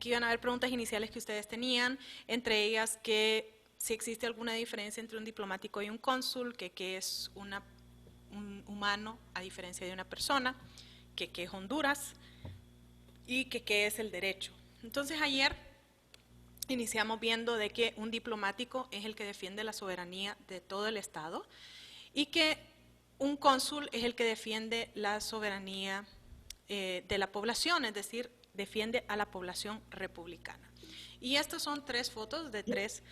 que iban a haber preguntas iniciales que ustedes tenían, entre ellas que si existe alguna diferencia entre un diplomático y un cónsul, que qué es un humano a diferencia de una persona, que qué es Honduras y que qué es el derecho. Entonces ayer iniciamos viendo de que un diplomático es el que defiende la soberanía de todo el Estado y que un cónsul es el que defiende la soberanía de la población, es decir, defiende a la población republicana. Y estas son tres fotos de tres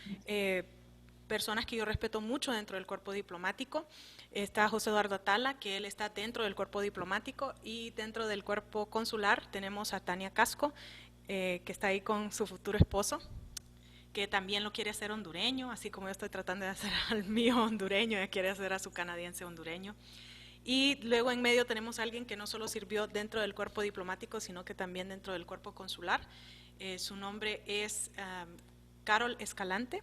personas que yo respeto mucho dentro del cuerpo diplomático. Está José Eduardo Atala, que él está dentro del cuerpo diplomático, y dentro del cuerpo consular tenemos a Tania Casco, que está ahí con su futuro esposo, que también lo quiere hacer hondureño, así como yo estoy tratando de hacer al mío hondureño, ella quiere hacer a su canadiense hondureño. Y luego en medio tenemos a alguien que no solo sirvió dentro del cuerpo diplomático, sino que también dentro del cuerpo consular. Su nombre es Carol Escalante,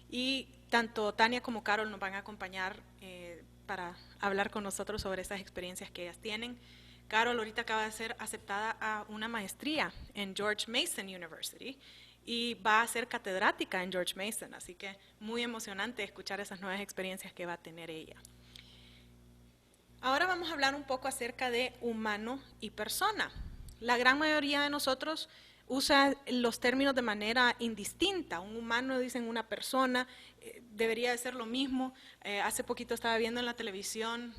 y tanto Tania como Carol nos van a acompañar para hablar con nosotros sobre esas experiencias que ellas tienen. Carol ahorita acaba de ser aceptada a una maestría en George Mason University y va a ser catedrática en George Mason, así que muy emocionante escuchar esas nuevas experiencias que va a tener ella. Ahora vamos a hablar un poco acerca de humano y persona. La gran mayoría de nosotros usa los términos de manera indistinta. Un humano dicen una persona, debería de ser lo mismo. Hace poquito estaba viendo en la televisión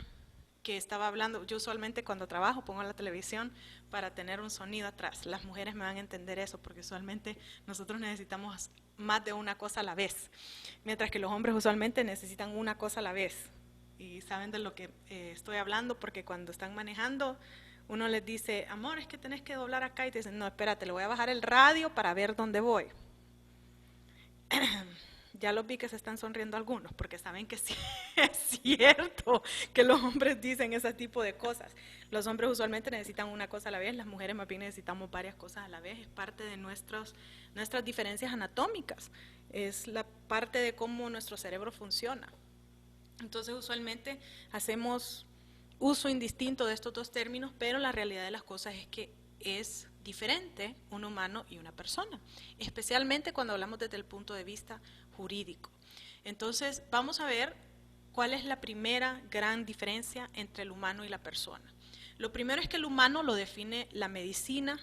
que estaba hablando, yo usualmente cuando trabajo pongo la televisión para tener un sonido atrás. Las mujeres me van a entender eso porque usualmente nosotros necesitamos más de una cosa a la vez, mientras que los hombres usualmente necesitan una cosa a la vez. Y saben de lo que estoy hablando porque cuando están manejando uno les dice, amor, es que tenés que doblar acá, y te dicen, no, espérate, le voy a bajar el radio para ver dónde voy. Ya los vi que se están sonriendo algunos, porque saben que sí, es cierto que los hombres dicen ese tipo de cosas. Los hombres usualmente necesitan una cosa a la vez, las mujeres más bien necesitamos varias cosas a la vez, es parte de nuestras diferencias anatómicas, es la parte de cómo nuestro cerebro funciona. Entonces usualmente hacemos uso indistinto de estos dos términos, pero la realidad de las cosas es que es diferente un humano y una persona, especialmente cuando hablamos desde el punto de vista jurídico. Entonces vamos a ver cuál es la primera gran diferencia entre el humano y la persona. Lo primero es que el humano lo define la medicina,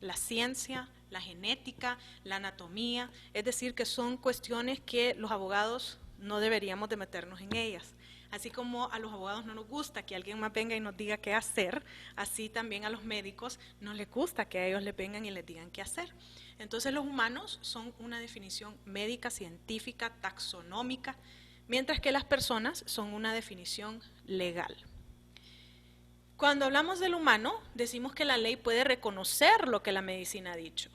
la ciencia, la genética, la anatomía, es decir, que son cuestiones que los abogados no deberíamos de meternos en ellas. Así como a los abogados no nos gusta que alguien más venga y nos diga qué hacer, así también a los médicos no les gusta que a ellos les vengan y les digan qué hacer. Entonces los humanos son una definición médica, científica, taxonómica, mientras que las personas son una definición legal. Cuando hablamos del humano, decimos que la ley puede reconocer lo que la medicina ha dicho.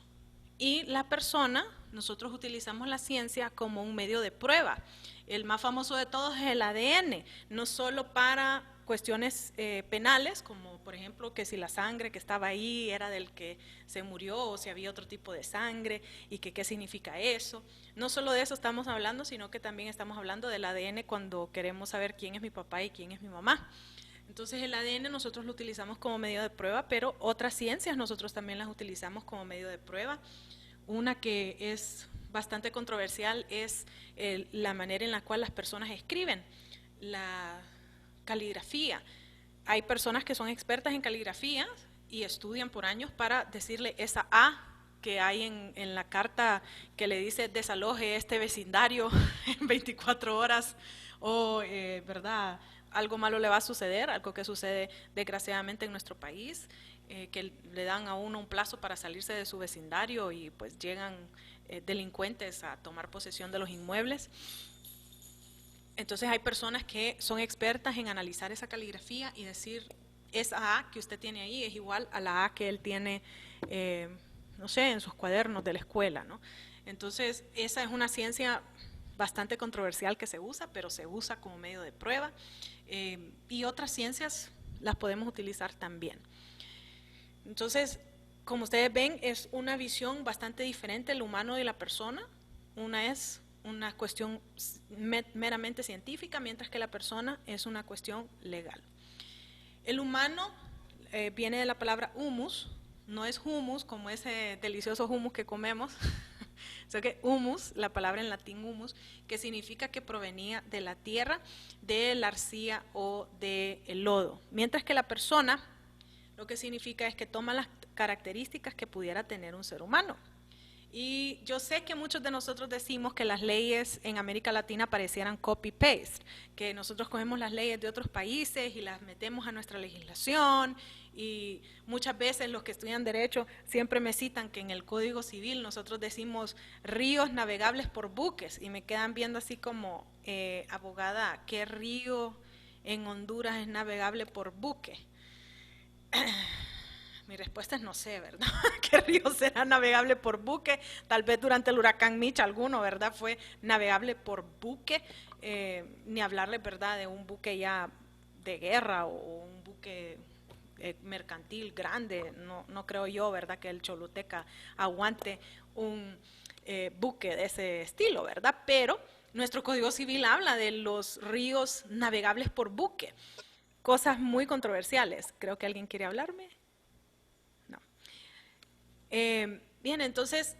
Y la persona, nosotros utilizamos la ciencia como un medio de prueba. El más famoso de todos es el ADN, no solo para cuestiones penales, como por ejemplo que si la sangre que estaba ahí era del que se murió o si había otro tipo de sangre y que qué significa eso. No solo de eso estamos hablando, sino que también estamos hablando del ADN cuando queremos saber quién es mi papá y quién es mi mamá. Entonces el ADN nosotros lo utilizamos como medio de prueba, pero otras ciencias nosotros también las utilizamos como medio de prueba. Una que es bastante controversial es la manera en la cual las personas escriben, la caligrafía. Hay personas que son expertas en caligrafía y estudian por años para decirle esa A que hay en la carta que le dice desaloje este vecindario en 24 horas o, ¿verdad?, algo malo le va a suceder, algo que sucede desgraciadamente en nuestro país, que le dan a uno un plazo para salirse de su vecindario y pues llegan delincuentes a tomar posesión de los inmuebles. Entonces hay personas que son expertas en analizar esa caligrafía y decir, esa A que usted tiene ahí es igual a la A que él tiene, no sé, en sus cuadernos de la escuela, ¿no? Entonces esa es una ciencia bastante controversial que se usa, pero se usa como medio de prueba, y otras ciencias las podemos utilizar también. Entonces, como ustedes ven, es una visión bastante diferente el humano y la persona. Una es una cuestión meramente científica, mientras que la persona es una cuestión legal. El humano viene de la palabra humus, no es hummus como ese delicioso hummus que comemos, sino que humus, la palabra en latín humus, que significa que provenía de la tierra, de la arcilla o del lodo. Mientras que la persona, lo que significa es que toma las características que pudiera tener un ser humano. Y yo sé que muchos de nosotros decimos que las leyes en América Latina parecieran copy-paste, que nosotros cogemos las leyes de otros países y las metemos a nuestra legislación, y muchas veces los que estudian derecho siempre me citan que en el Código Civil nosotros decimos ríos navegables por buques, y me quedan viendo así como, abogada, ¿qué río en Honduras es navegable por buque? Mi respuesta es no sé, ¿verdad? ¿Qué río será navegable por buque? Tal vez durante el huracán Mitch alguno, ¿verdad? Fue navegable por buque, ni hablarle, ¿verdad?, de un buque ya de guerra o un buque mercantil grande. No creo yo, ¿verdad?, que el Choluteca aguante un buque de ese estilo, ¿verdad? Pero nuestro Código Civil habla de los ríos navegables por buque. Cosas muy controversiales. Creo que alguien quiere hablarme. Bien, entonces,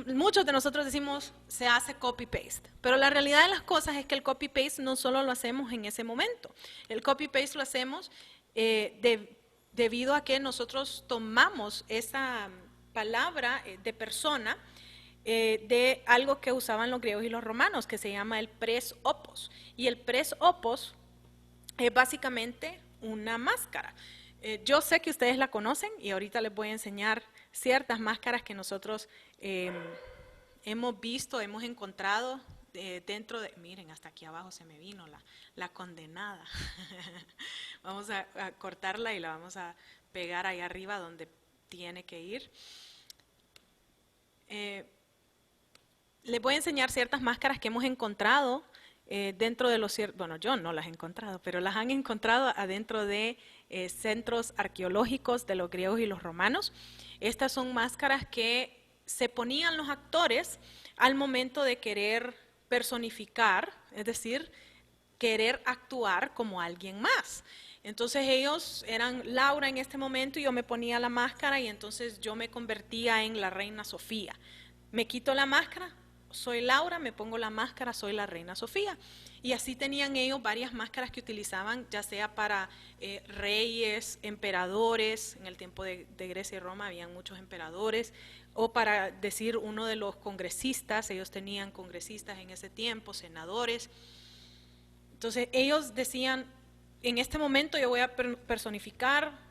muchos de nosotros decimos se hace copy-paste, pero la realidad de las cosas es que el copy-paste no solo lo hacemos en ese momento, el copy-paste lo hacemos debido a que nosotros tomamos esa palabra de persona de algo que usaban los griegos y los romanos, que se llama el pres opos, y el pres opos es básicamente una máscara. Yo sé que ustedes la conocen y ahorita les voy a enseñar ciertas máscaras que nosotros hemos visto, hemos encontrado dentro de... Miren, hasta aquí abajo se me vino la condenada. Vamos a cortarla y la vamos a pegar ahí arriba donde tiene que ir. Les voy a enseñar ciertas máscaras que hemos encontrado dentro de los... Bueno, yo no las he encontrado, pero las han encontrado adentro de centros arqueológicos de los griegos y los romanos. Estas son máscaras que se ponían los actores al momento de querer personificar, es decir, querer actuar como alguien más. Entonces ellos eran Laura en este momento y yo me ponía la máscara y entonces yo me convertía en la reina Sofía. Me quito la máscara, soy Laura, me pongo la máscara, soy la reina Sofía. Y así tenían ellos varias máscaras que utilizaban, ya sea para reyes, emperadores, en el tiempo de Grecia y Roma habían muchos emperadores, o para decir uno de los congresistas, ellos tenían congresistas en ese tiempo, senadores. Entonces ellos decían, en este momento yo voy a personificar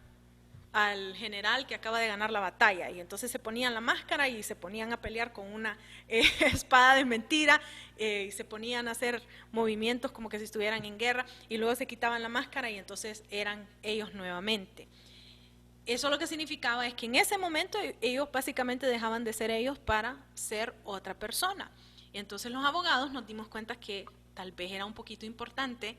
al general que acaba de ganar la batalla, y entonces se ponían la máscara y se ponían a pelear con una espada de mentira, y se ponían a hacer movimientos como que si estuvieran en guerra, y luego se quitaban la máscara y entonces eran ellos nuevamente. Eso lo que significaba es que en ese momento ellos básicamente dejaban de ser ellos para ser otra persona. Y entonces los abogados nos dimos cuenta que tal vez era un poquito importante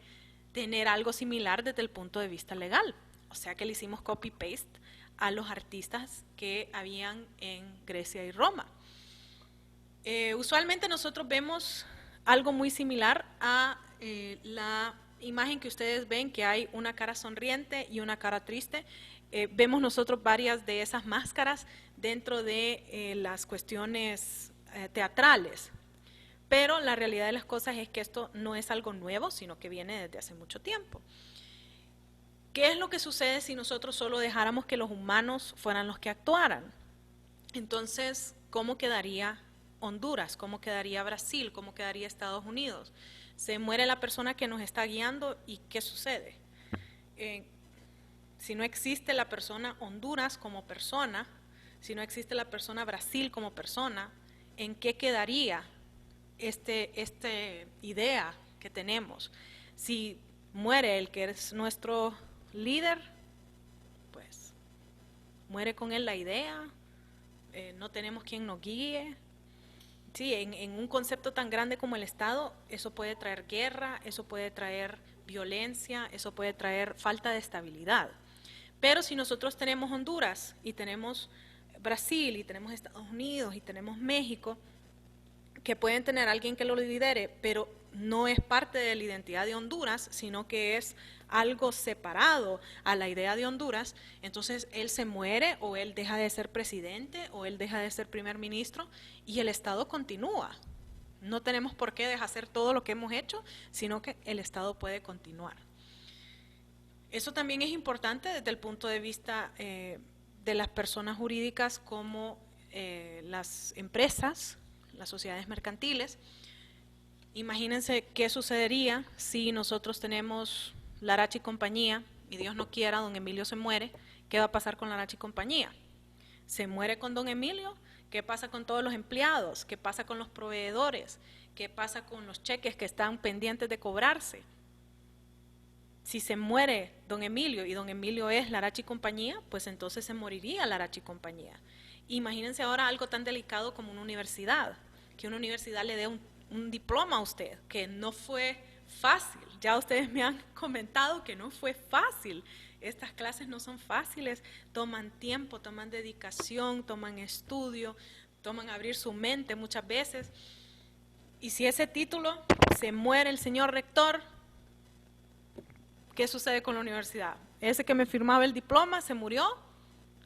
tener algo similar desde el punto de vista legal. O sea que le hicimos copy-paste a los artistas que habían en Grecia y Roma. Usualmente nosotros vemos algo muy similar a la imagen que ustedes ven, que hay una cara sonriente y una cara triste. Vemos nosotros varias de esas máscaras dentro de las cuestiones teatrales. Pero la realidad de las cosas es que esto no es algo nuevo, sino que viene desde hace mucho tiempo. ¿Qué es lo que sucede si nosotros solo dejáramos que los humanos fueran los que actuaran? Entonces, ¿cómo quedaría Honduras? ¿Cómo quedaría Brasil? ¿Cómo quedaría Estados Unidos? Se muere la persona que nos está guiando y ¿qué sucede? Si no existe la persona Honduras como persona, si no existe la persona Brasil como persona, ¿en qué quedaría esta idea que tenemos? Si muere el que es nuestro líder, pues muere con él la idea, no tenemos quien nos guíe. Sí, en un concepto tan grande como el Estado, eso puede traer guerra, eso puede traer violencia, eso puede traer falta de estabilidad. Pero si nosotros tenemos Honduras y tenemos Brasil y tenemos Estados Unidos y tenemos México, que pueden tener alguien que lo lidere, pero no es parte de la identidad de Honduras, sino que es algo separado a la idea de Honduras, entonces él se muere o él deja de ser presidente o él deja de ser primer ministro y el Estado continúa. No tenemos por qué deshacer todo lo que hemos hecho, sino que el Estado puede continuar. Eso también es importante desde el punto de vista de las personas jurídicas como las empresas, las sociedades mercantiles. Imagínense qué sucedería si nosotros tenemos Larache y compañía, y Dios no quiera, don Emilio se muere, ¿qué va a pasar con Larache y compañía? ¿Se muere con don Emilio? ¿Qué pasa con todos los empleados? ¿Qué pasa con los proveedores? ¿Qué pasa con los cheques que están pendientes de cobrarse? Si se muere don Emilio y don Emilio es Larache y compañía, pues entonces se moriría Larache y compañía. Imagínense ahora algo tan delicado como una universidad, que una universidad le dé un diploma a usted, que no fue fácil. Ya ustedes me han comentado que no fue fácil. Estas clases no son fáciles, toman tiempo, toman dedicación, toman estudio, toman abrir su mente muchas veces. Y si ese título se muere el señor rector, ¿qué sucede con la universidad? Ese que me firmaba el diploma se murió,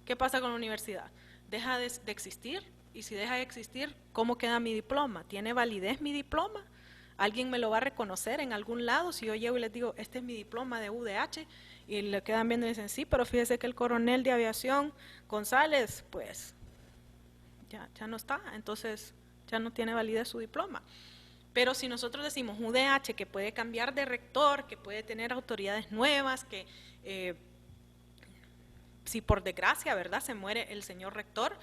¿qué pasa con la universidad? ¿Deja de existir? Y si deja de existir, ¿cómo queda mi diploma? ¿Tiene validez mi diploma? ¿Alguien me lo va a reconocer en algún lado? Si yo llego y les digo, este es mi diploma de UDH, y le quedan viendo y dicen, sí, pero fíjese que el coronel de aviación González, pues, ya no está, entonces ya no tiene validez su diploma. Pero si nosotros decimos UDH, que puede cambiar de rector, que puede tener autoridades nuevas, que si por desgracia, ¿verdad?, se muere el señor rector,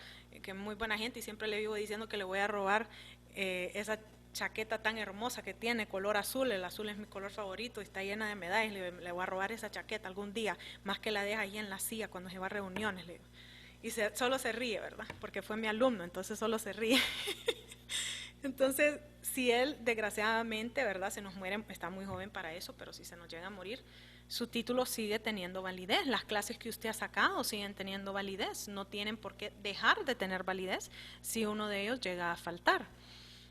que es muy buena gente y siempre le vivo diciendo que le voy a robar esa chaqueta tan hermosa que tiene, color azul, el azul es mi color favorito, está llena de medallas, le voy a robar esa chaqueta algún día, más que la deja ahí en la silla cuando se va a reuniones, le digo. Y solo se ríe, ¿verdad?, porque fue mi alumno, entonces solo se ríe. Entonces, si él desgraciadamente, ¿verdad?, se nos muere, está muy joven para eso, pero si se nos llega a morir, su título sigue teniendo validez, las clases que usted ha sacado siguen teniendo validez, no tienen por qué dejar de tener validez si uno de ellos llega a faltar.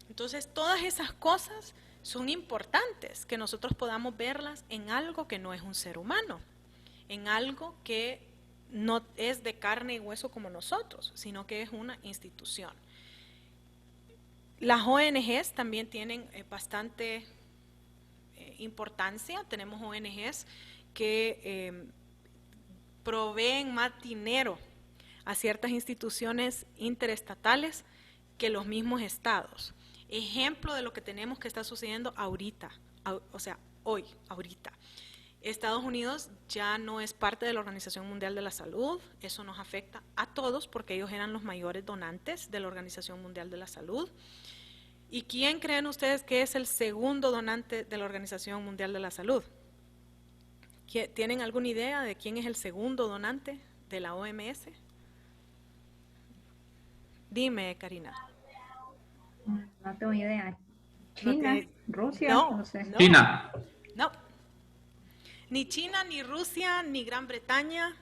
Entonces, todas esas cosas son importantes, que nosotros podamos verlas en algo que no es un ser humano, en algo que no es de carne y hueso como nosotros, sino que es una institución. Las ONGs también tienen bastante importancia. Tenemos ONGs que proveen más dinero a ciertas instituciones interestatales que los mismos estados. Ejemplo de lo que tenemos que está sucediendo ahorita, o sea, hoy, ahorita. Estados Unidos ya no es parte de la Organización Mundial de la Salud, eso nos afecta a todos porque ellos eran los mayores donantes de la Organización Mundial de la Salud. ¿Y quién creen ustedes que es el segundo donante de la Organización Mundial de la Salud? ¿Tienen alguna idea de quién es el segundo donante de la OMS? Dime, Karina. No tengo idea. No China, tiene, Rusia, no, no sé. no, China. no. Ni China, ni Rusia, ni Gran Bretaña.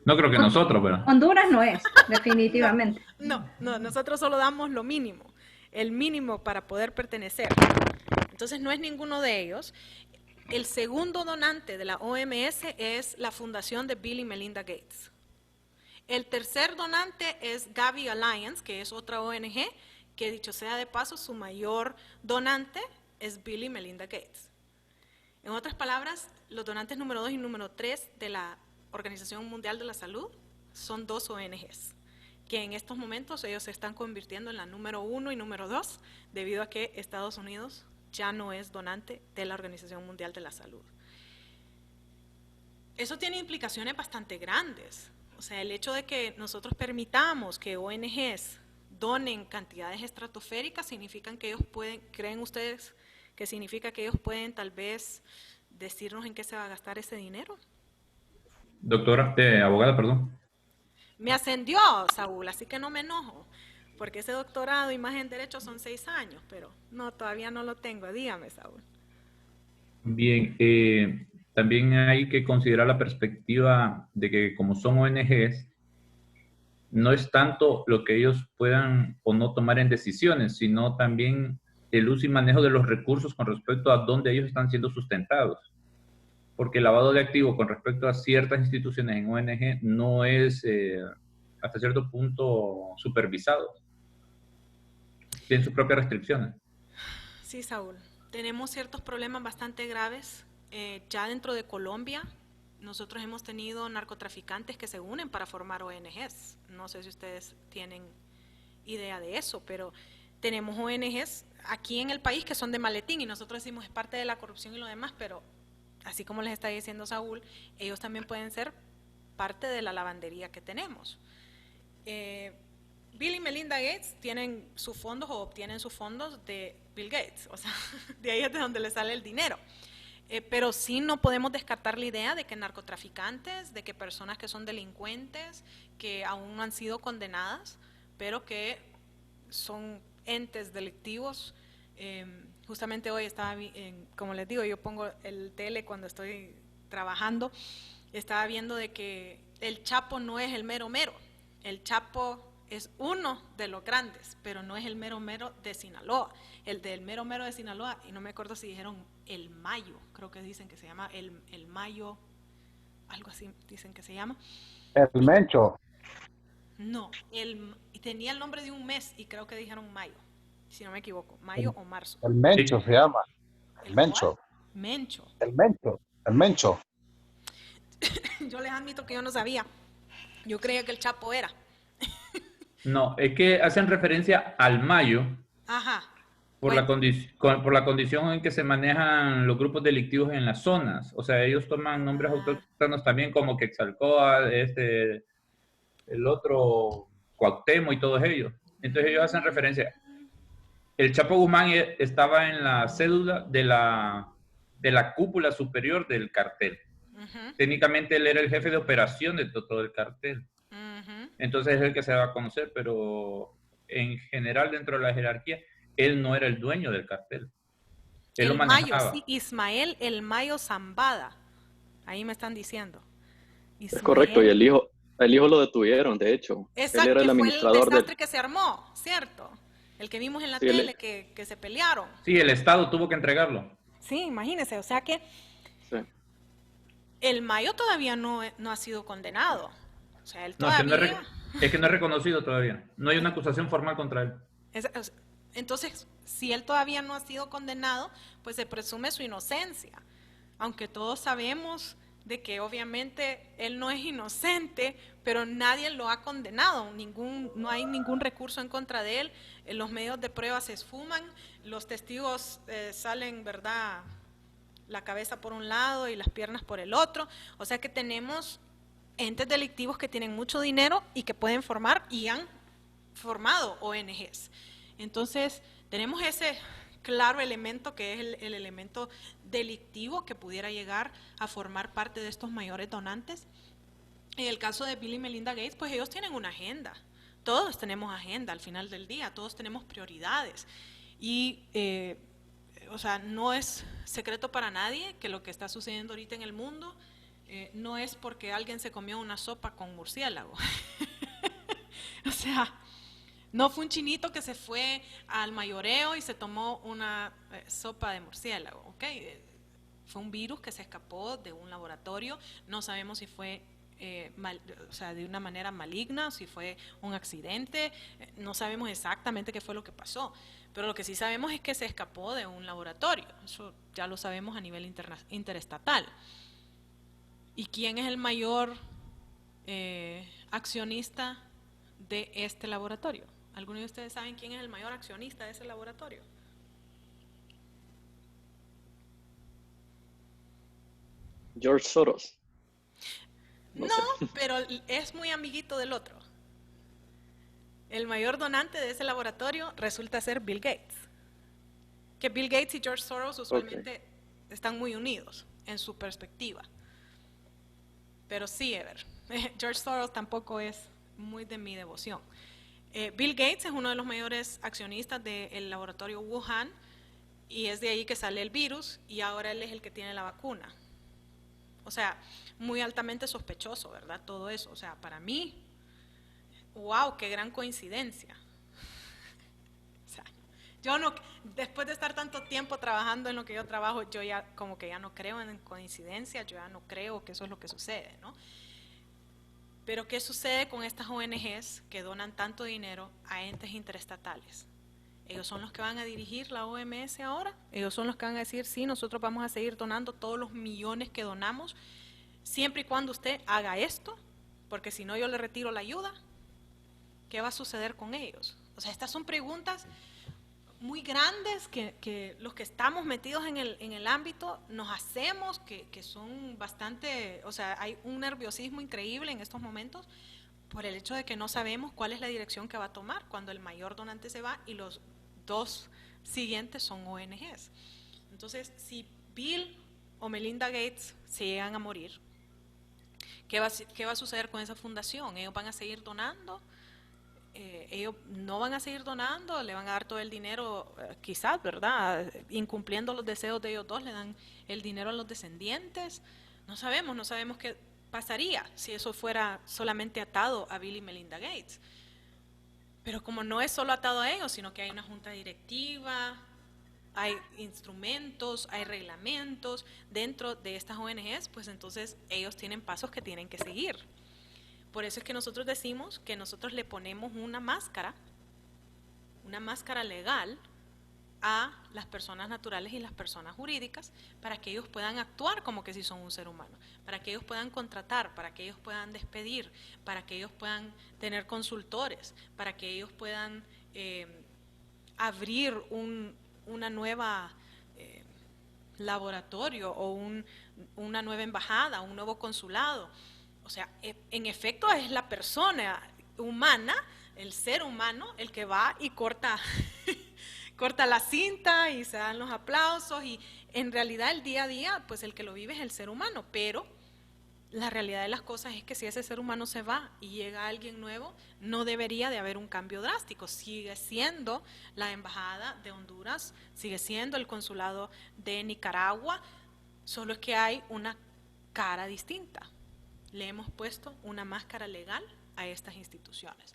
No creo que nosotros, pero. Honduras no es, definitivamente. No, nosotros solo damos lo mínimo, el mínimo para poder pertenecer. Entonces no es ninguno de ellos. El segundo donante de la OMS es la fundación de Bill y Melinda Gates. El tercer donante es Gavi Alliance, que es otra ONG, que dicho sea de paso, su mayor donante es Bill y Melinda Gates. En otras palabras, los donantes número 2 y número 3 de la Organización Mundial de la Salud son dos ONGs, que en estos momentos ellos se están convirtiendo en la número 1 y número 2, debido a que Estados Unidos ya no es donante de la Organización Mundial de la Salud. Eso tiene implicaciones bastante grandes. O sea, el hecho de que nosotros permitamos que ONGs donen cantidades estratosféricas, significan que ellos pueden, ¿creen ustedes que significa que ellos pueden tal vez decirnos en qué se va a gastar ese dinero? Doctora, abogada, perdón. Me ascendió, Saúl, así que no me enojo, porque ese doctorado y más en Derecho son 6 años, pero no, todavía no lo tengo. Dígame, Saúl. Bien, también hay que considerar la perspectiva de que como son ONGs, no es tanto lo que ellos puedan o no tomar en decisiones, sino también el uso y manejo de los recursos con respecto a dónde ellos están siendo sustentados. Porque el lavado de activos con respecto a ciertas instituciones en ONG no es hasta cierto punto supervisado. Tienen sus propias restricciones. Sí, Saúl. Tenemos ciertos problemas bastante graves. Ya dentro de Colombia, nosotros hemos tenido narcotraficantes que se unen para formar ONGs. No sé si ustedes tienen idea de eso, pero tenemos ONGs aquí en el país que son de maletín y nosotros decimos es parte de la corrupción y lo demás, pero así como les está diciendo Saúl, ellos también pueden ser parte de la lavandería que tenemos. Bill y Melinda Gates tienen sus fondos o obtienen sus fondos de Bill Gates, o sea, de ahí es de donde les sale el dinero. Pero sí no podemos descartar la idea de que narcotraficantes, de que personas que son delincuentes, que aún no han sido condenadas, pero que son entes delictivos. Justamente hoy estaba, como les digo, yo pongo el tele cuando estoy trabajando, estaba viendo de que el Chapo no es el mero mero, el Chapo es uno de los grandes, pero no es el mero mero de Sinaloa. El del mero mero de Sinaloa, y no me acuerdo si dijeron el Mayo, creo que dicen que se llama el Mayo, algo así dicen que se llama. El Mencho. No, tenía el nombre de un mes y creo que dijeron Mayo, si no me equivoco, Mayo o Marzo. El Mencho se llama. El Mencho. Mencho. El Mencho. El Mencho. Yo les admito que yo no sabía. Yo creía que el Chapo era. No, es que hacen referencia al Mayo. Ajá. Por, Bueno. por la condición en que se manejan los grupos delictivos en las zonas. O sea, ellos toman nombres autóctonos también como Quetzalcóatl, el otro, Cuauhtémoc y todos ellos. Entonces ellos hacen referencia. El Chapo Guzmán estaba en la cédula de la cúpula superior del cartel. Técnicamente él era el jefe de operación de todo el cartel. Entonces es el que se va a conocer, pero en general dentro de la jerarquía, él no era el dueño del cartel. Él lo manejaba. Mayo, sí, Ismael el Mayo Zambada. Ahí me están diciendo. Ismael. Es correcto, y el hijo lo detuvieron, de hecho. Exacto, él era el administrador fue el desastre que se armó, ¿cierto? El que vimos en la tele, que se pelearon. Sí, el Estado tuvo que entregarlo. Sí, imagínese, o sea que el Mayo todavía no ha sido condenado. O sea, él todavía... es que no es reconocido todavía. No hay una acusación formal contra él. Entonces, si él todavía no ha sido condenado, pues se presume su inocencia. Aunque todos sabemos de que obviamente él no es inocente, pero nadie lo ha condenado, no hay ningún recurso en contra de él, los medios de prueba se esfuman, los testigos salen, ¿verdad?, la cabeza por un lado y las piernas por el otro, o sea que tenemos entes delictivos que tienen mucho dinero y que pueden formar y han formado ONGs. Entonces, tenemos ese claro elemento que es el elemento delictivo que pudiera llegar a formar parte de estos mayores donantes. En el caso de Bill y Melinda Gates, pues ellos tienen una agenda. Todos tenemos agenda al final del día, todos tenemos prioridades. Y, o sea, no es secreto para nadie que lo que está sucediendo ahorita en el mundo no es porque alguien se comió una sopa con murciélago. O sea, no fue un chinito que se fue al mayoreo y se tomó una sopa de murciélago, ¿ok? Fue un virus que se escapó de un laboratorio, no sabemos si fue o sea, de una manera maligna, si fue un accidente, no sabemos exactamente qué fue lo que pasó, pero lo que sí sabemos es que se escapó de un laboratorio, eso ya lo sabemos a nivel interestatal. ¿Y quién es el mayor accionista de este laboratorio? ¿Alguno de ustedes saben quién es el mayor accionista de ese laboratorio? George Soros. No, pero es muy amiguito del otro. El mayor donante de ese laboratorio resulta ser Bill Gates. Que Bill Gates y George Soros usualmente están muy unidos en su perspectiva. Pero sí, Ever, George Soros tampoco es muy de mi devoción. Bill Gates es uno de los mayores accionistas del laboratorio Wuhan y es de ahí que sale el virus y ahora él es el que tiene la vacuna. O sea, muy altamente sospechoso, ¿verdad? Todo eso. O sea, para mí, wow, qué gran coincidencia. O sea, yo no, después de estar tanto tiempo trabajando en lo que yo trabajo, yo ya como que ya no creo en coincidencias, yo ya no creo que eso es lo que sucede, ¿no? Pero ¿qué sucede con estas ONGs que donan tanto dinero a entes interestatales? Ellos son los que van a dirigir la OMS ahora, ellos son los que van a decir, sí, nosotros vamos a seguir donando todos los millones que donamos, siempre y cuando usted haga esto, porque si no yo le retiro la ayuda. ¿Qué va a suceder con ellos? O sea, estas son preguntas muy grandes que los que estamos metidos en el ámbito nos hacemos, que son bastante, o sea, hay un nerviosismo increíble en estos momentos por el hecho de que no sabemos cuál es la dirección que va a tomar cuando el mayor donante se va y los dos siguientes son ONGs. Entonces, si Bill o Melinda Gates se llegan a morir, ¿qué va a suceder con esa fundación? ¿Ellos van a seguir donando? Ellos no van a seguir donando, le van a dar todo el dinero, quizás, ¿verdad? Incumpliendo los deseos de ellos dos, le dan el dinero a los descendientes. No sabemos qué pasaría si eso fuera solamente atado a Bill y Melinda Gates. Pero como no es solo atado a ellos, sino que hay una junta directiva, hay instrumentos, hay reglamentos dentro de estas ONGs, pues entonces ellos tienen pasos que tienen que seguir. Por eso es que nosotros decimos que nosotros le ponemos una máscara legal a las personas naturales y las personas jurídicas para que ellos puedan actuar como que si son un ser humano, para que ellos puedan contratar, para que ellos puedan despedir, para que ellos puedan tener consultores, para que ellos puedan abrir una nueva laboratorio o una nueva embajada, un nuevo consulado. O sea, en efecto es la persona humana, el ser humano, el que va y corta la cinta y se dan los aplausos y en realidad el día a día, pues el que lo vive es el ser humano, pero la realidad de las cosas es que si ese ser humano se va y llega alguien nuevo, no debería de haber un cambio drástico, sigue siendo la embajada de Honduras, sigue siendo el consulado de Nicaragua, solo es que hay una cara distinta. Le hemos puesto una máscara legal a estas instituciones.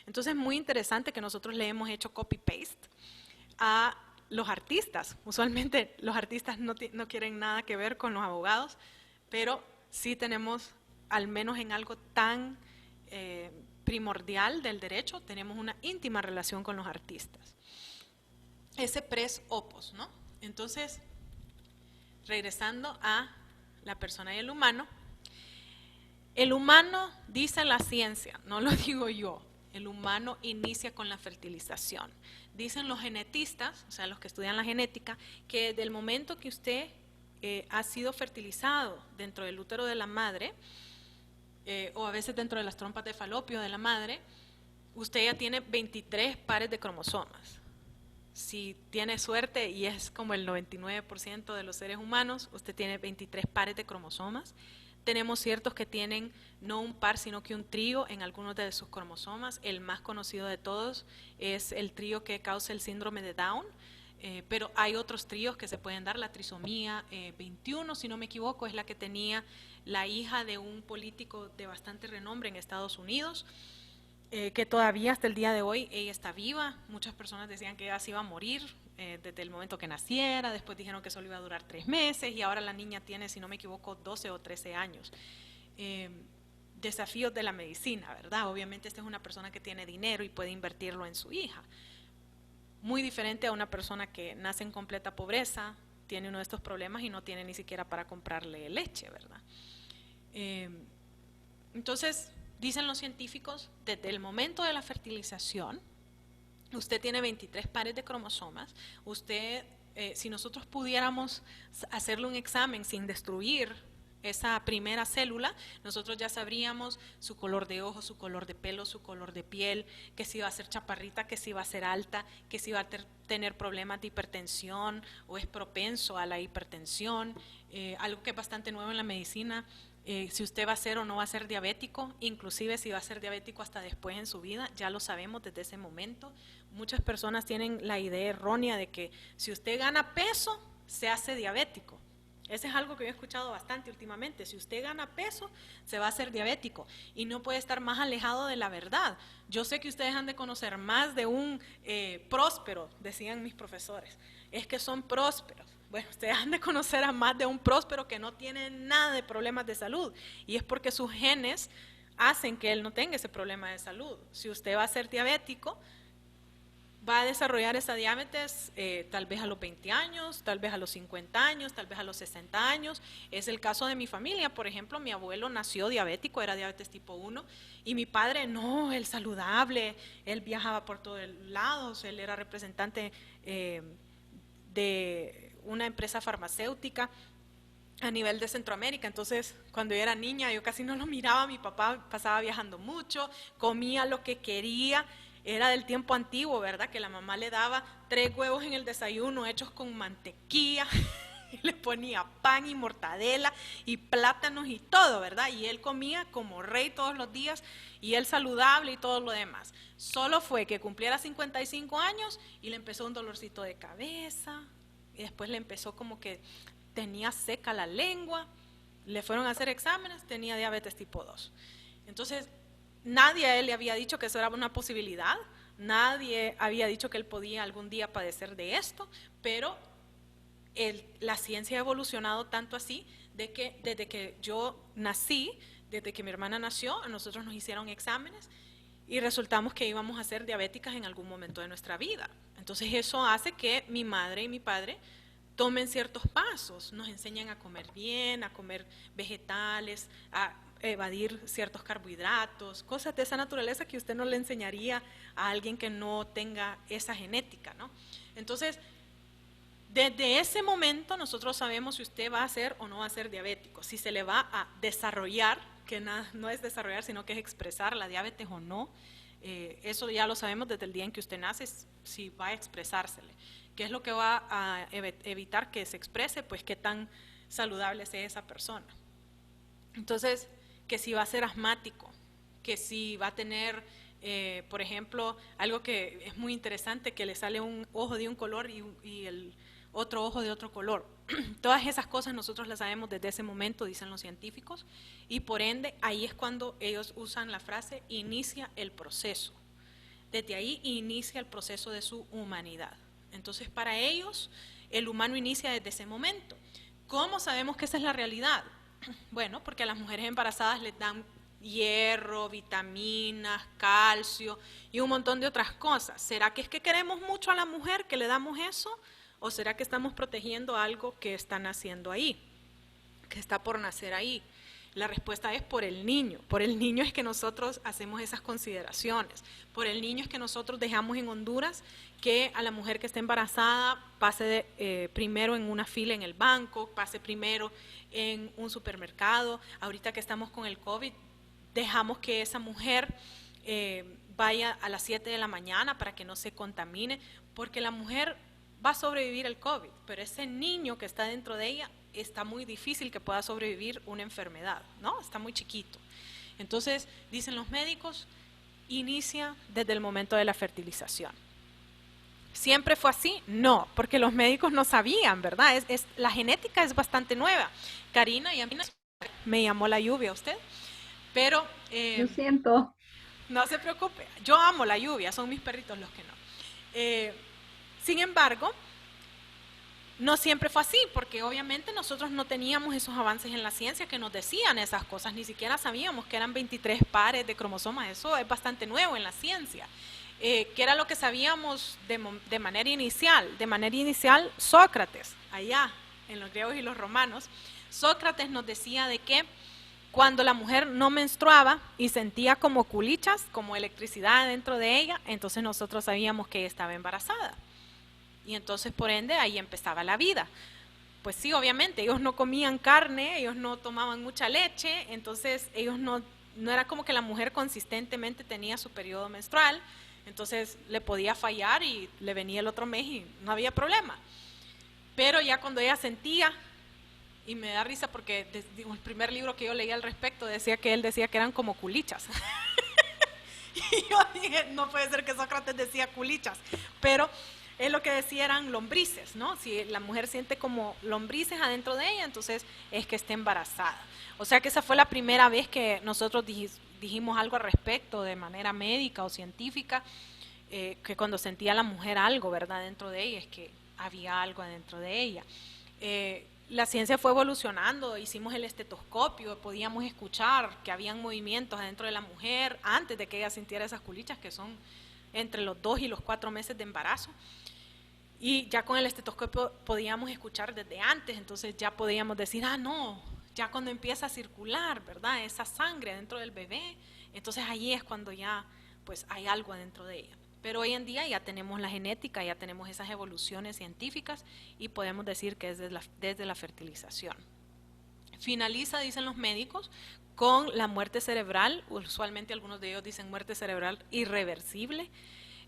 Entonces es muy interesante que nosotros le hemos hecho copy-paste a los artistas. Usualmente los artistas no quieren nada que ver con los abogados, pero sí tenemos, al menos en algo tan primordial del derecho, tenemos una íntima relación con los artistas. Ese pres opus, ¿no? Entonces, regresando a la persona y el humano, dice la ciencia, no lo digo yo, el humano inicia con la fertilización. Dicen los genetistas, o sea, los que estudian la genética, que desde el momento que usted ha sido fertilizado dentro del útero de la madre, o a veces dentro de las trompas de falopio de la madre, usted ya tiene 23 pares de cromosomas. Si tiene suerte, y es como el 99% de los seres humanos, usted tiene 23 pares de cromosomas. Tenemos ciertos que tienen no un par, sino que un trío en algunos de sus cromosomas. El más conocido de todos es el trío que causa el síndrome de Down, pero hay otros tríos que se pueden dar. La trisomía 21, si no me equivoco, es la que tenía la hija de un político de bastante renombre en Estados Unidos, que todavía hasta el día de hoy ella está viva. Muchas personas decían que ella se iba a morir desde el momento que naciera, después dijeron que solo iba a durar 3 meses y ahora la niña tiene, si no me equivoco, 12 o 13 años. Desafíos de la medicina, ¿verdad? Obviamente esta es una persona que tiene dinero y puede invertirlo en su hija. Muy diferente a una persona que nace en completa pobreza, tiene uno de estos problemas y no tiene ni siquiera para comprarle leche, ¿verdad? Entonces, dicen los científicos, desde el momento de la fertilización, usted tiene 23 pares de cromosomas. Usted, si nosotros pudiéramos hacerle un examen sin destruir esa primera célula, nosotros ya sabríamos su color de ojos, su color de pelo, su color de piel, que si va a ser chaparrita, que si va a ser alta, que si va a tener problemas de hipertensión o es propenso a la hipertensión, algo que es bastante nuevo en la medicina. Si usted va a ser o no va a ser diabético, inclusive si va a ser diabético hasta después en su vida, ya lo sabemos desde ese momento. Muchas personas tienen la idea errónea de que si usted gana peso, se hace diabético. Ese es algo que yo he escuchado bastante últimamente. Si usted gana peso, se va a hacer diabético y no puede estar más alejado de la verdad. Yo sé que ustedes han de conocer más de un próspero, decían mis profesores. Es que son prósperos. Bueno, ustedes han de conocer a más de un próspero que no tiene nada de problemas de salud. Y es porque sus genes hacen que él no tenga ese problema de salud. Si usted va a ser diabético, va a desarrollar esa diabetes tal vez a los 20 años, tal vez a los 50 años, tal vez a los 60 años. Es el caso de mi familia, por ejemplo, mi abuelo nació diabético, era diabetes tipo 1, y mi padre no, él saludable, él viajaba por todos lados, él era representante de una empresa farmacéutica a nivel de Centroamérica. Entonces, cuando yo era niña, yo casi no lo miraba, mi papá pasaba viajando mucho, comía lo que quería. Era del tiempo antiguo, ¿verdad? Que la mamá le daba 3 huevos en el desayuno hechos con mantequilla, y le ponía pan y mortadela y plátanos y todo, ¿verdad? Y él comía como rey todos los días y él saludable y todo lo demás. Solo fue que cumpliera 55 años y le empezó un dolorcito de cabeza y después le empezó como que tenía seca la lengua, le fueron a hacer exámenes, tenía diabetes tipo 2. Entonces, nadie a él le había dicho que eso era una posibilidad, nadie había dicho que él podía algún día padecer de esto, pero la ciencia ha evolucionado tanto así de que desde que yo nací, desde que mi hermana nació, a nosotros nos hicieron exámenes y resultamos que íbamos a ser diabéticas en algún momento de nuestra vida. Entonces eso hace que mi madre y mi padre tomen ciertos pasos, nos enseñan a comer bien, a comer vegetales, a evadir ciertos carbohidratos, cosas de esa naturaleza que usted no le enseñaría a alguien que no tenga esa genética, ¿no? Entonces, desde ese momento nosotros sabemos si usted va a ser o no va a ser diabético, si se le va a desarrollar, que no es desarrollar, sino que es expresar la diabetes o no. Eso ya lo sabemos desde el día en que usted nace, si va a expresársele. ¿Qué es lo que va a evitar que se exprese? Pues qué tan saludable sea esa persona. Entonces, que si va a ser asmático, que si va a tener, por ejemplo, algo que es muy interesante, que le sale un ojo de un color y el otro ojo de otro color. Todas esas cosas nosotros las sabemos desde ese momento, dicen los científicos, y por ende ahí es cuando ellos usan la frase inicia el proceso. Desde ahí inicia el proceso de su humanidad. Entonces para ellos el humano inicia desde ese momento. ¿Cómo sabemos que esa es la realidad? Bueno, porque a las mujeres embarazadas les dan hierro, vitaminas, calcio y un montón de otras cosas. ¿Será que es que queremos mucho a la mujer que le damos eso? ¿O será que estamos protegiendo algo que está naciendo ahí, que está por nacer ahí? La respuesta es por el niño. Por el niño es que nosotros hacemos esas consideraciones. Por el niño es que nosotros dejamos en Honduras que a la mujer que esté embarazada pase primero en una fila en el banco, pase primero en un supermercado. Ahorita que estamos con el COVID, dejamos que esa mujer vaya a las 7 de la mañana para que no se contamine, porque la mujer va a sobrevivir el COVID, pero ese niño que está dentro de ella está muy difícil que pueda sobrevivir una enfermedad, ¿no? Está muy chiquito. Entonces, dicen los médicos, inicia desde el momento de la fertilización. ¿Siempre fue así? No, porque los médicos no sabían, ¿verdad? La genética es bastante nueva. Karina y a mí me llamó la lluvia, ¿usted? Pero Lo siento. no se preocupe, yo amo la lluvia, son mis perritos los que no. Sin embargo, no siempre fue así, porque obviamente nosotros no teníamos esos avances en la ciencia que nos decían esas cosas, ni siquiera sabíamos que eran 23 pares de cromosomas, eso es bastante nuevo en la ciencia. ¿Qué era lo que sabíamos de manera inicial? De manera inicial, Sócrates, allá en los griegos y los romanos, Sócrates nos decía de que cuando la mujer no menstruaba y sentía como culichas, como electricidad dentro de ella, entonces nosotros sabíamos que ella estaba embarazada. Y entonces, por ende, ahí empezaba la vida. Pues sí, obviamente, ellos no comían carne, ellos no tomaban mucha leche, entonces ellos no era como que la mujer consistentemente tenía su periodo menstrual, entonces le podía fallar y le venía el otro mes y no había problema. Pero ya cuando ella sentía, y me da risa porque el primer libro que yo leí al respecto decía que él decía que eran como culichas. Y yo dije, no puede ser que Sócrates decía culichas, pero es lo que decía, eran lombrices, ¿no? Si la mujer siente como lombrices adentro de ella, entonces es que está embarazada. O sea que esa fue la primera vez que nosotros dijimos algo al respecto de manera médica o científica, que cuando sentía la mujer algo, ¿verdad?, dentro de ella, es que había algo adentro de ella. La ciencia fue evolucionando, hicimos el estetoscopio, podíamos escuchar que habían movimientos adentro de la mujer antes de que ella sintiera esas culichas, que son entre los 2 y los 4 meses de embarazo. Y ya con el estetoscopio podíamos escuchar desde antes, entonces ya podíamos decir, ah, no, ya cuando empieza a circular, ¿verdad?, esa sangre dentro del bebé, entonces ahí es cuando ya pues hay algo adentro de ella. Pero hoy en día ya tenemos la genética, ya tenemos esas evoluciones científicas y podemos decir que es desde la fertilización. Finaliza, dicen los médicos, con la muerte cerebral, usualmente algunos de ellos dicen muerte cerebral irreversible.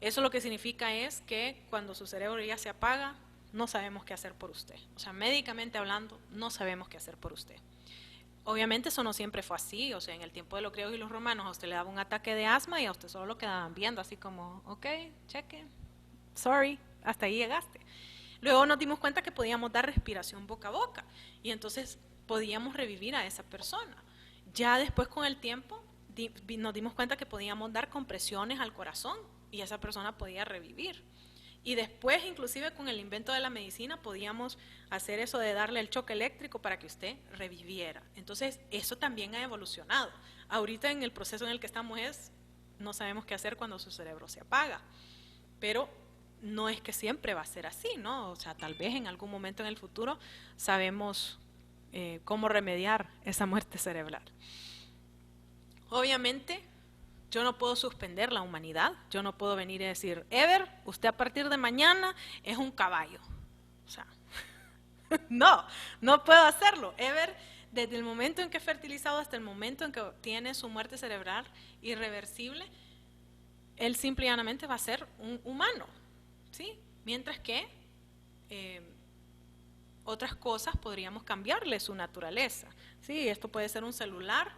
Eso lo que significa es que cuando su cerebro ya se apaga, no sabemos qué hacer por usted. O sea, médicamente hablando, no sabemos qué hacer por usted. Obviamente eso no siempre fue así, o sea, en el tiempo de los griegos y los romanos a usted le daba un ataque de asma y a usted solo lo quedaban viendo, así como, ok, cheque, sorry, hasta ahí llegaste. Luego nos dimos cuenta que podíamos dar respiración boca a boca y entonces podíamos revivir a esa persona. Ya después con el tiempo nos dimos cuenta que podíamos dar compresiones al corazón y esa persona podía revivir. Y después, inclusive con el invento de la medicina, podíamos hacer eso de darle el choque eléctrico para que usted reviviera. Entonces, eso también ha evolucionado. Ahorita en el proceso en el que estamos no sabemos qué hacer cuando su cerebro se apaga. Pero no es que siempre va a ser así, ¿no? O sea, tal vez en algún momento en el futuro sabemos cómo remediar esa muerte cerebral. Obviamente, yo no puedo suspender la humanidad, yo no puedo venir y decir, Ever, usted a partir de mañana es un caballo. O sea, no puedo hacerlo. Ever, desde el momento en que es fertilizado hasta el momento en que tiene su muerte cerebral irreversible, él simple y llanamente va a ser un humano, ¿sí? Mientras que otras cosas podríamos cambiarle su naturaleza, ¿sí? Esto puede ser un celular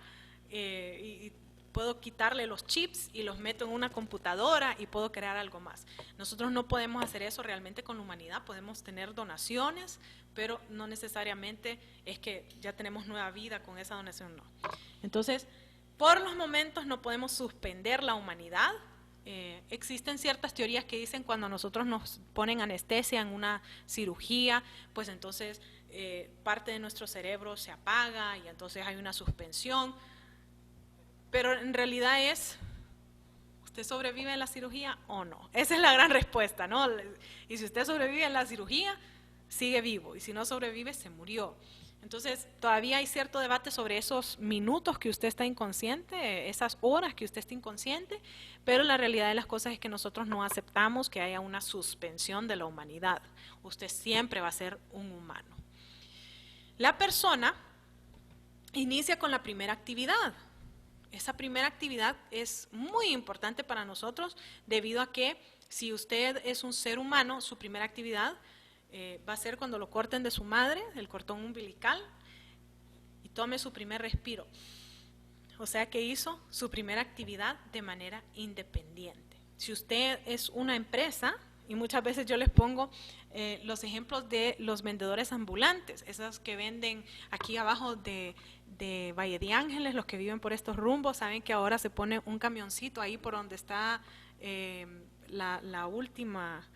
y puedo quitarle los chips y los meto en una computadora y puedo crear algo más. Nosotros no podemos hacer eso realmente con la humanidad, podemos tener donaciones, pero no necesariamente es que ya tenemos nueva vida con esa donación, no. Entonces, por los momentos no podemos suspender la humanidad. Existen ciertas teorías que dicen cuando a nosotros nos ponen anestesia en una cirugía, pues entonces parte de nuestro cerebro se apaga y entonces hay una suspensión. Pero en realidad ¿usted sobrevive en la cirugía o no? Esa es la gran respuesta, ¿no? Y si usted sobrevive en la cirugía, sigue vivo. Y si no sobrevive, se murió. Entonces, todavía hay cierto debate sobre esos minutos que usted está inconsciente, esas horas que usted está inconsciente, pero la realidad de las cosas es que nosotros no aceptamos que haya una suspensión de la humanidad. Usted siempre va a ser un humano. La persona inicia con la primera actividad. Esa primera actividad es muy importante para nosotros debido a que si usted es un ser humano, su primera actividad va a ser cuando lo corten de su madre, el cordón umbilical, y tome su primer respiro. O sea que hizo su primera actividad de manera independiente. Si usted es una empresa, y muchas veces yo les pongo los ejemplos de los vendedores ambulantes, esos que venden aquí abajo de Valle de Ángeles, los que viven por estos rumbos, saben que ahora se pone un camioncito ahí por donde está la última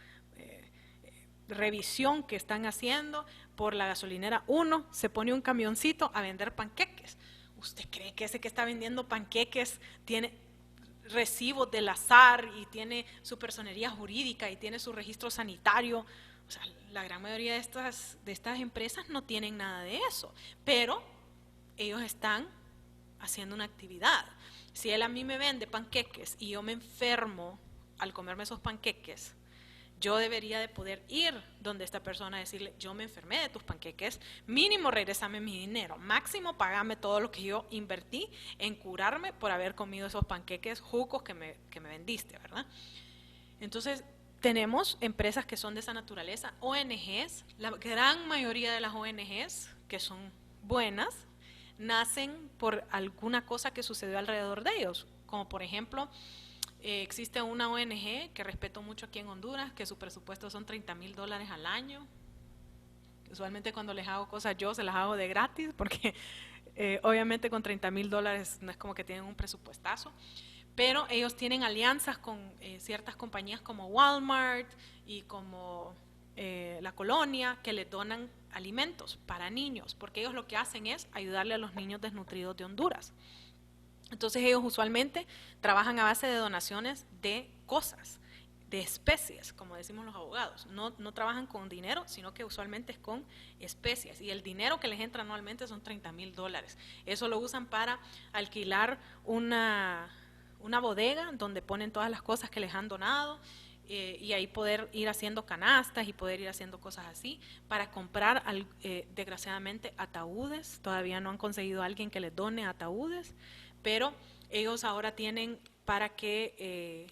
revisión que están haciendo por la gasolinera 1, se pone un camioncito a vender panqueques. ¿Usted cree que ese que está vendiendo panqueques tiene recibos del azar y tiene su personería jurídica y tiene su registro sanitario? O sea, la gran mayoría de estas empresas no tienen nada de eso, pero ellos están haciendo una actividad. Si él a mí me vende panqueques y yo me enfermo al comerme esos panqueques, yo debería de poder ir donde esta persona y decirle, yo me enfermé de tus panqueques, mínimo regrésame mi dinero, máximo pagame todo lo que yo invertí en curarme por haber comido esos panqueques jucos que me vendiste, ¿verdad? Entonces, tenemos empresas que son de esa naturaleza, ONGs, la gran mayoría de las ONGs que son buenas, nacen por alguna cosa que sucedió alrededor de ellos, como por ejemplo Existe una ONG que respeto mucho aquí en Honduras, que su presupuesto son $30,000 al año. Usualmente cuando les hago cosas yo se las hago de gratis, porque obviamente con $30,000 no es como que tienen un presupuestazo. Pero ellos tienen alianzas con ciertas compañías como Walmart y como La Colonia, que les donan alimentos para niños, porque ellos lo que hacen es ayudarle a los niños desnutridos de Honduras. Entonces ellos usualmente trabajan a base de donaciones de cosas, de especies, como decimos los abogados. No trabajan con dinero, sino que usualmente es con especies. Y el dinero que les entra anualmente son $30,000. Eso lo usan para alquilar una bodega donde ponen todas las cosas que les han donado, y ahí poder ir haciendo canastas y poder ir haciendo cosas así, para comprar desgraciadamente ataúdes. Todavía no han conseguido a alguien que les done ataúdes, pero ellos ahora tienen para que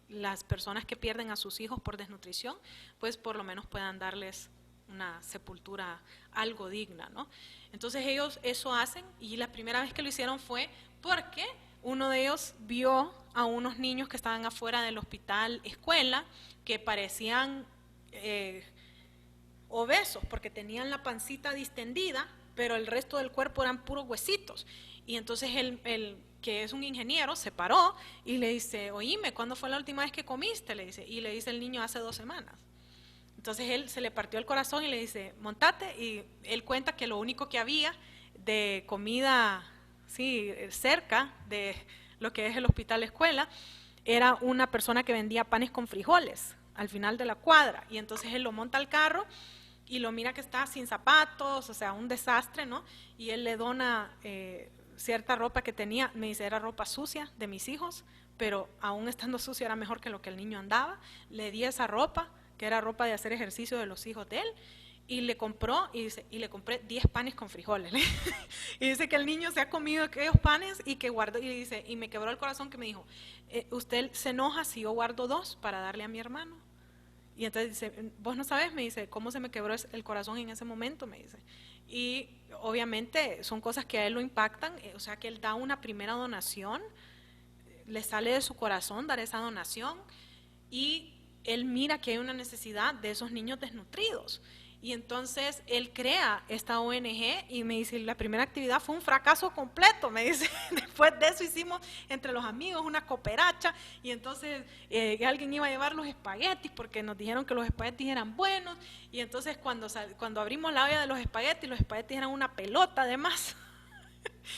las personas que pierden a sus hijos por desnutrición, pues por lo menos puedan darles una sepultura algo digna, ¿no? Entonces ellos eso hacen, y la primera vez que lo hicieron fue porque uno de ellos vio a unos niños que estaban afuera del hospital escuela, que parecían obesos, porque tenían la pancita distendida, pero el resto del cuerpo eran puros huesitos. Y entonces el que es un ingeniero se paró y le dice, oíme, ¿cuándo fue la última vez que comiste? Le dice, y le dice el niño, hace 2 semanas. Entonces él se le partió el corazón y le dice, montate, y él cuenta que lo único que había de comida, sí, cerca de lo que es el hospital escuela, era una persona que vendía panes con frijoles al final de la cuadra, y entonces él lo monta al carro y lo mira que está sin zapatos, o sea, un desastre, ¿no? Y él le dona cierta ropa que tenía, me dice, era ropa sucia de mis hijos, pero aún estando sucia era mejor que lo que el niño andaba. Le di esa ropa, que era ropa de hacer ejercicio de los hijos de él, y le compró, y dice, y le compré 10 panes con frijoles. Y dice que el niño se ha comido aquellos panes y que guardó, y dice, y me quebró el corazón que me dijo, usted se enoja si yo guardo 2 para darle a mi hermano. Y entonces dice, vos no sabes, me dice, cómo se me quebró el corazón en ese momento, me dice. Y obviamente son cosas que a él lo impactan, o sea que él da una primera donación, le sale de su corazón dar esa donación, y él mira que hay una necesidad de esos niños desnutridos. Y entonces él crea esta ONG, y me dice, la primera actividad fue un fracaso completo, me dice. Después de eso hicimos entre los amigos una cooperacha, y entonces alguien iba a llevar los espaguetis porque nos dijeron que los espaguetis eran buenos, y entonces cuando abrimos la olla de los espaguetis eran una pelota de masa.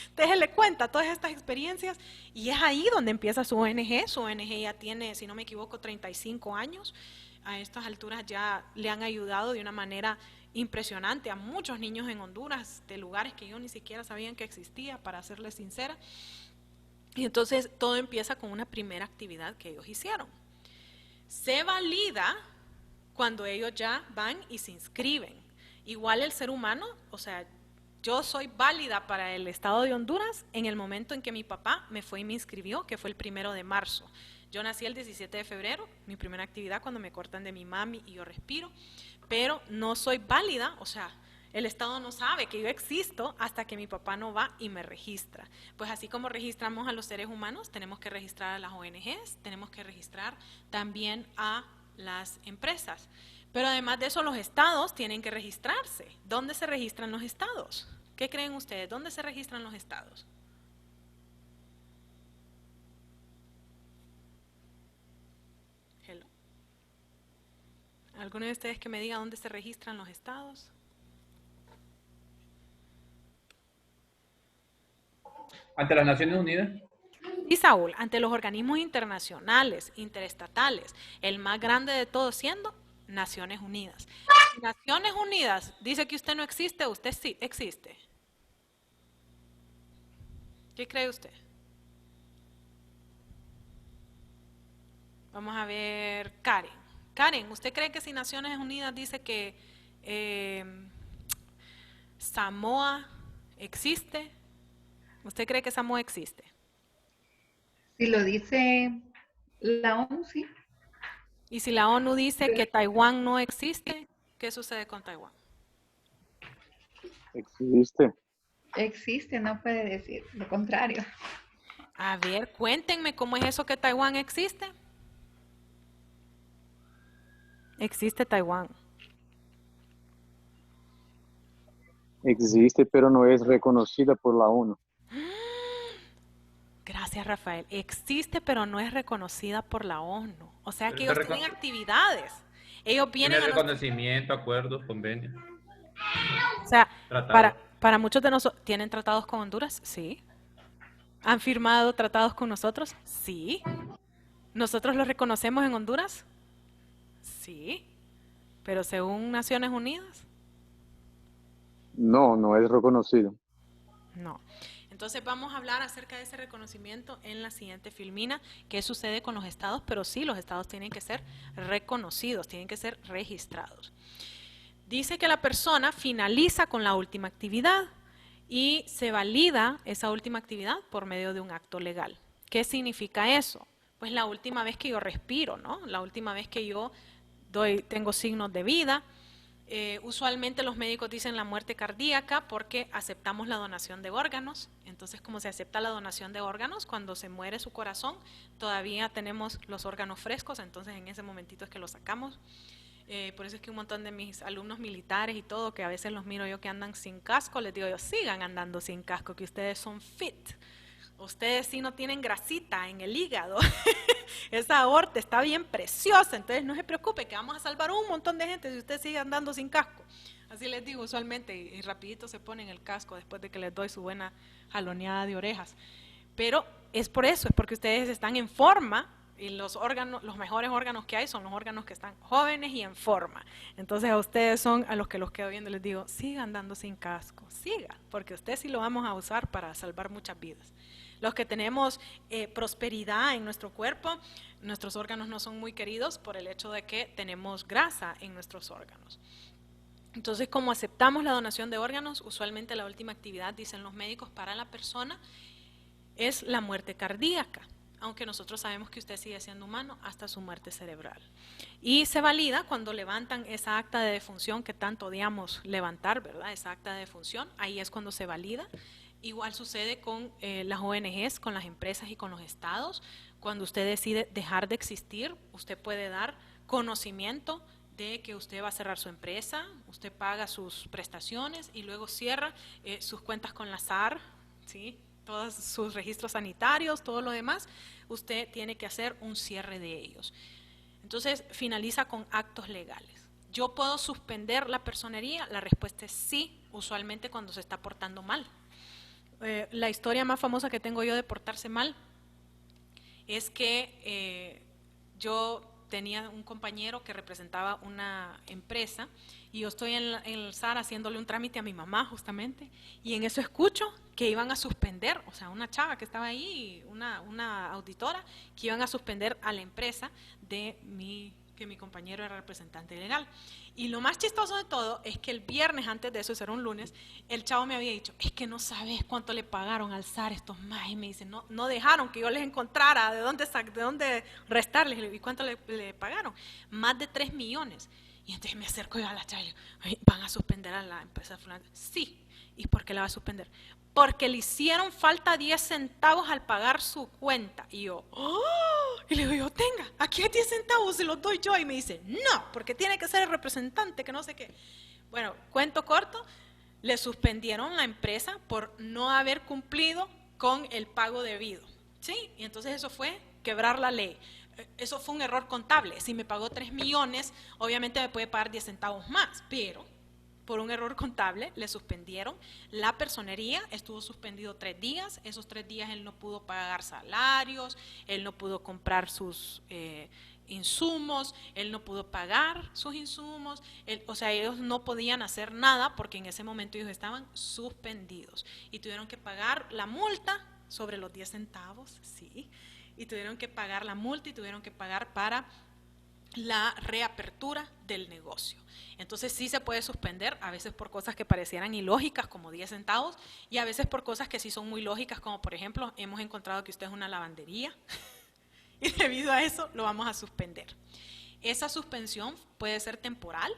Entonces él le cuenta todas estas experiencias, y es ahí donde empieza su ONG. Su ONG ya tiene, si no me equivoco, 35 años. A estas alturas ya le han ayudado de una manera impresionante a muchos niños en Honduras, de lugares que yo ni siquiera sabían que existía, para serles sincera. Y entonces todo empieza con una primera actividad que ellos hicieron. Se valida cuando ellos ya van y se inscriben. Igual el ser humano, o sea, yo soy válida para el estado de Honduras en el momento en que mi papá me fue y me inscribió, que fue el 1 de marzo. Yo nací el 17 de febrero, mi primera actividad cuando me cortan de mi mami y yo respiro, pero no soy válida, o sea, el Estado no sabe que yo existo hasta que mi papá no va y me registra. Pues así como registramos a los seres humanos, tenemos que registrar a las ONGs, tenemos que registrar también a las empresas. Pero además de eso, los estados tienen que registrarse. ¿Dónde se registran los estados? ¿Qué creen ustedes? ¿Dónde se registran los estados? ¿Alguno de ustedes que me diga dónde se registran los estados? ¿Ante las Naciones Unidas? Y Saúl, ante los organismos internacionales, interestatales, el más grande de todos siendo Naciones Unidas. Si Naciones Unidas dice que usted no existe, usted sí existe. ¿Qué cree usted? Vamos a ver, Karen. Karen, ¿usted cree que si Naciones Unidas dice que Samoa existe, usted cree que Samoa existe? Si lo dice la ONU, sí. Y si la ONU dice que Taiwán no existe, ¿qué sucede con Taiwán? Existe. Existe, no puede decir lo contrario. A ver, cuéntenme cómo es eso que Taiwán existe. Existe Taiwán. Existe, pero no es reconocida por la ONU. Gracias, Rafael. Existe, pero no es reconocida por la ONU. O sea que Pero ellos está tienen actividades. Ellos Tiene vienen a nuestro... reconocimiento, acuerdos, convenios, O sea, tratados. para muchos de nosotros, ¿tienen tratados con Honduras? Sí. ¿Han firmado tratados con nosotros? Sí. ¿Nosotros los reconocemos en Honduras? Sí. Pero según Naciones Unidas, No, no es reconocido. no. Entonces vamos a hablar acerca de ese reconocimiento en la siguiente filmina, qué sucede con los estados, pero sí, los estados tienen que ser reconocidos, tienen que ser registrados. Dice que la persona finaliza con la última actividad y se valida esa última actividad por medio de un acto legal. ¿Qué significa eso? Pues la última vez que yo respiro, ¿no? La última vez que yo tengo signos de vida. Usualmente los médicos dicen la muerte cardíaca porque aceptamos la donación de órganos. Entonces, como se acepta la donación de órganos, cuando se muere su corazón, todavía tenemos los órganos frescos, entonces en ese momentito es que los sacamos. Por eso es que un montón de mis alumnos militares y todo, que a veces los miro yo que andan sin casco, les digo yo, sigan andando sin casco, que ustedes son fit. Ustedes sí no tienen grasita en el hígado. Esa aorta está bien preciosa, entonces no se preocupe que vamos a salvar un montón de gente si usted sigue andando sin casco. Así les digo usualmente y rapidito se ponen el casco después de que les doy su buena jaloneada de orejas. Pero es por eso, es porque ustedes están en forma y los órganos, los mejores órganos que hay son los órganos que están jóvenes y en forma. Entonces a ustedes son a los que los quedo viendo, les digo, siga andando sin casco, siga, porque usted sí lo vamos a usar para salvar muchas vidas. Los que tenemos prosperidad en nuestro cuerpo, nuestros órganos no son muy queridos por el hecho de que tenemos grasa en nuestros órganos. Entonces, como aceptamos la donación de órganos, usualmente la última actividad, dicen los médicos, para la persona es la muerte cardíaca, aunque nosotros sabemos que usted sigue siendo humano hasta su muerte cerebral. Y se valida cuando levantan esa acta de defunción que tanto odiamos levantar, ¿verdad? Esa acta de defunción, ahí es cuando se valida. Igual sucede con las ONGs, con las empresas y con los estados. Cuando usted decide dejar de existir, usted puede dar conocimiento de que usted va a cerrar su empresa, usted paga sus prestaciones y luego cierra sus cuentas con la SAR, ¿sí? Todos sus registros sanitarios, todo lo demás, usted tiene que hacer un cierre de ellos. Entonces finaliza con actos legales. ¿Yo puedo suspender la personería? La respuesta es sí, usualmente cuando se está portando mal. La historia más famosa que tengo yo de portarse mal es que yo tenía un compañero que representaba una empresa y yo estoy en el SAR haciéndole un trámite a mi mamá justamente y en eso escucho que iban a suspender, o sea, una chava que estaba ahí, una auditora, que iban a suspender a la empresa de que mi compañero era representante legal. Y lo más chistoso de todo es que el viernes, antes de eso, eso era un lunes, el chavo me había dicho, es que no sabes cuánto le pagaron al SAR estos más, y me dice, no dejaron que yo les encontrara de dónde restarles, y cuánto le pagaron, más de 3 millones. Y entonces me acerco yo a la chava y le digo, ¿van a suspender a la empresa fulana? Sí. ¿Y por qué la va a suspender? Porque le hicieron falta 10 centavos al pagar su cuenta. Y yo, ¡oh! Y le digo yo, tenga, aquí hay 10 centavos, se los doy yo. Y me dice, no, porque tiene que ser el representante, que no sé qué. Bueno, cuento corto, le suspendieron la empresa por no haber cumplido con el pago debido. ¿Sí? Y entonces eso fue quebrar la ley. Eso fue un error contable. Si me pagó 3 millones, obviamente me puede pagar 10 centavos más, pero por un error contable le suspendieron la personería, estuvo suspendido 3 días, esos 3 días él no pudo pagar salarios, él no pudo comprar sus insumos, él no pudo pagar sus insumos, o sea, ellos no podían hacer nada porque en ese momento ellos estaban suspendidos y tuvieron que pagar la multa sobre los 10 centavos, sí, y tuvieron que pagar la multa y tuvieron que pagar para la reapertura del negocio. Entonces sí se puede suspender, a veces por cosas que parecieran ilógicas como 10 centavos y a veces por cosas que sí son muy lógicas, como por ejemplo hemos encontrado que usted es una lavandería y debido a eso lo vamos a suspender. Esa suspensión puede ser temporal,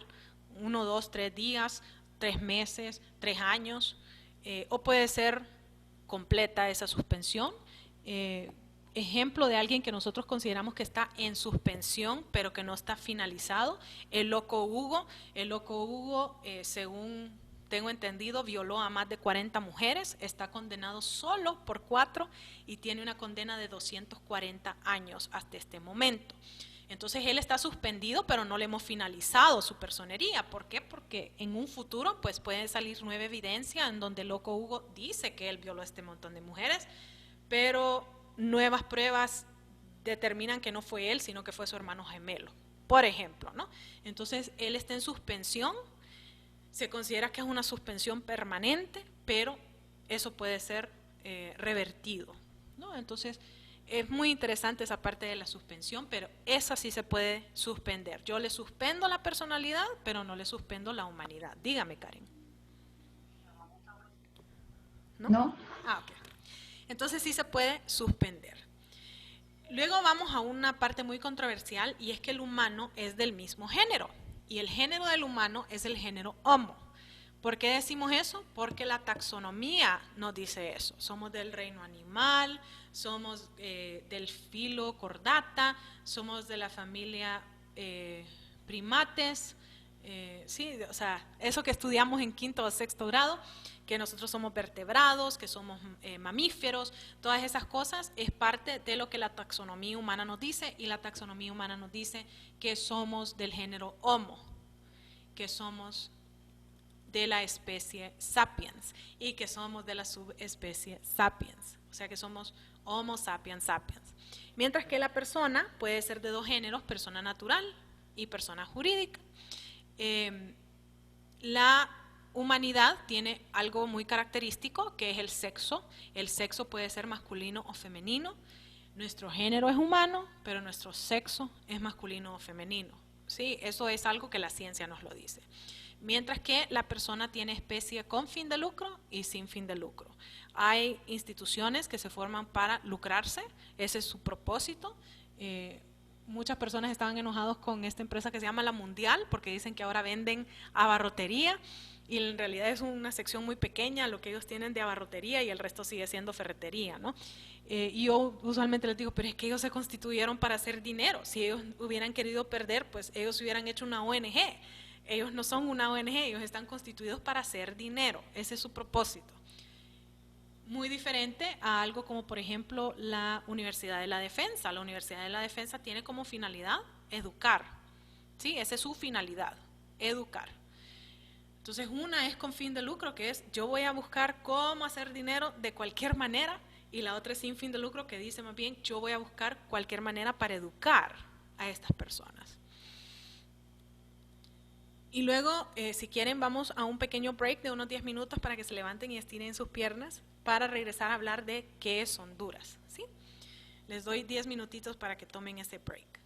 1, 2, 3 días, 3 meses, 3 años, o puede ser completa esa suspensión, ejemplo de alguien que nosotros consideramos que está en suspensión, pero que no está finalizado, el loco Hugo. El loco Hugo, según tengo entendido, violó a más de 40 mujeres, está condenado solo por 4 y tiene una condena de 240 años hasta este momento. Entonces él está suspendido, pero no le hemos finalizado su personería. ¿Por qué? Porque en un futuro pues puede salir nueva evidencia en donde el loco Hugo dice que él violó a este montón de mujeres, pero nuevas pruebas determinan que no fue él, sino que fue su hermano gemelo, por ejemplo, ¿no? Entonces él está en suspensión, se considera que es una suspensión permanente, pero eso puede ser revertido, ¿no? Entonces es muy interesante esa parte de la suspensión, pero esa sí se puede suspender. Yo le suspendo la personalidad, pero no le suspendo la humanidad. Dígame, Karen. No. Ah, ok. Entonces sí se puede suspender. Luego vamos a una parte muy controversial, y es que el humano es del mismo género, y el género del humano es el género Homo. ¿Por qué decimos eso? Porque la taxonomía nos dice eso. Somos del reino animal, somos del filo Chordata, somos de la familia primates, sí, o sea, eso que estudiamos en 5º o 6º grado, que nosotros somos vertebrados, que somos mamíferos, todas esas cosas es parte de lo que la taxonomía humana nos dice, y la taxonomía humana nos dice que somos del género Homo, que somos de la especie Sapiens y que somos de la subespecie Sapiens, o sea que somos Homo sapiens sapiens. Mientras que la persona puede ser de 2 géneros, persona natural y persona jurídica. La humanidad tiene algo muy característico, que es el sexo. El sexo puede ser masculino o femenino. Nuestro género es humano, pero nuestro sexo es masculino o femenino. ¿Sí? Eso es algo que la ciencia nos lo dice. Mientras que la persona tiene especie con fin de lucro y sin fin de lucro. Hay instituciones que se forman para lucrarse, ese es su propósito. Muchas personas estaban enojados con esta empresa que se llama La Mundial, porque dicen que ahora venden abarrotería, y en realidad es una sección muy pequeña lo que ellos tienen de abarrotería, y el resto sigue siendo ferretería, ¿no? Y yo usualmente les digo, pero es que ellos se constituyeron para hacer dinero. Si ellos hubieran querido perder, pues ellos hubieran hecho una ONG. Ellos no son una ONG, ellos están constituidos para hacer dinero, ese es su propósito. Muy diferente a algo como, por ejemplo, la Universidad de la Defensa. La Universidad de la Defensa tiene como finalidad educar, ¿sí? Esa es su finalidad, educar. Entonces una es con fin de lucro, que es yo voy a buscar cómo hacer dinero de cualquier manera, y la otra es sin fin de lucro, que dice más bien yo voy a buscar cualquier manera para educar a estas personas. Y luego, si quieren, vamos a un pequeño break de unos 10 minutos para que se levanten y estiren sus piernas para regresar a hablar de qué es Honduras, ¿sí? Les doy 10 minutitos para que tomen ese break.